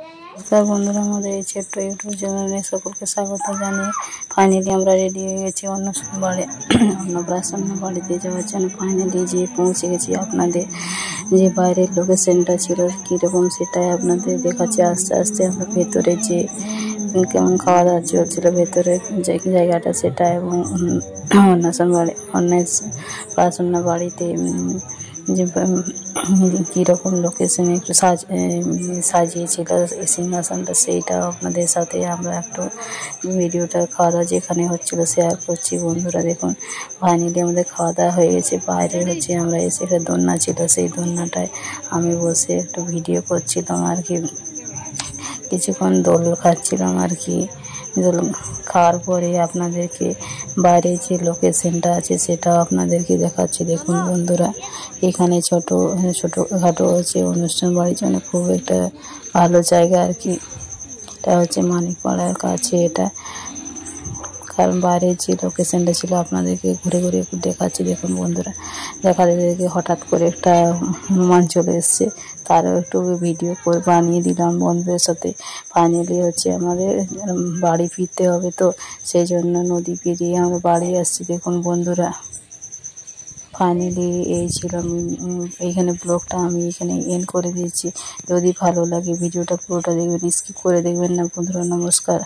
নমস্কার বন্ধুরা, আমাদের এই ছোট্ট ইউটিউব চ্যানেলে সকলকে স্বাগত জানিয়ে ফাইনালি আমরা রেডি হয়ে গেছি অন্নপ্রাশন বাড়িতে যাওয়ার জন্য। ফাইনালি যেয়ে পৌঁছে গেছি। আপনাদের যে বাইরের লোকেশনটা ছিল কীরকম সেটাই আপনাদের দেখাচ্ছি। আস্তে আস্তে আমরা ভেতরে যে কেমন খাওয়া দাওয়া চলছিল ভেতরে যে জায়গাটা সেটা, এবং অন্নপ্রাশন বাড়িতে যে কীরকম লোকেশনে একটু সাজিয়েছিল সিংহাসনটা, সেইটা আপনাদের সাথে আমরা একটু ভিডিওটা খাওয়া দাওয়া যেখানে হচ্ছিল শেয়ার করছি। বন্ধুরা দেখুন, ফাইনালি আমাদের খাওয়া দাওয়া হয়ে গেছে। বাইরে আমরা এসে একটা দোলনা ছিল, সেই দোলনাটায় আমি বসে একটু ভিডিও করছিলাম আর কি, কিছুক্ষণ দোল খাচ্ছিলাম আর কি। দোল খাওয়ার পরে আপনাদেরকে বাইরে যে লোকেশনটা আছে সেটা আপনাদেরকে দেখাচ্ছি। দেখুন বন্ধুরা, এখানে ছোটোখাটো হচ্ছে অনুষ্ঠান বাড়ির জন্য খুব একটা ভালো জায়গা আর কি। এটা হচ্ছে মানিকপাড়ার কাছে এটা, কারণ বাইরে যে লোকেশনটা ছিল আপনাদেরকে ঘুরে ঘুরে একটু দেখাচ্ছি। দেখুন বন্ধুরা, দেখে হঠাৎ করে একটা হনুমান চলে এসছে, তারও একটু ভিডিও করে বানিয়ে দিলাম বন্ধুদের সাথে। ফাইনালি হচ্ছে আমাদের বাড়ি ফিরতে হবে, তো সেই জন্য নদী পেরিয়ে আমরা বাড়ি আসছি। দেখুন বন্ধুরা, ফাইনালি এই ছিল এইখানে ব্লগটা আমি এখানে এন্ড করে দিয়েছি। যদি ভালো লাগে ভিডিওটা পুরোটা দেখবেন, স্কিপ করে দেখবেন না বন্ধুরা। নমস্কার।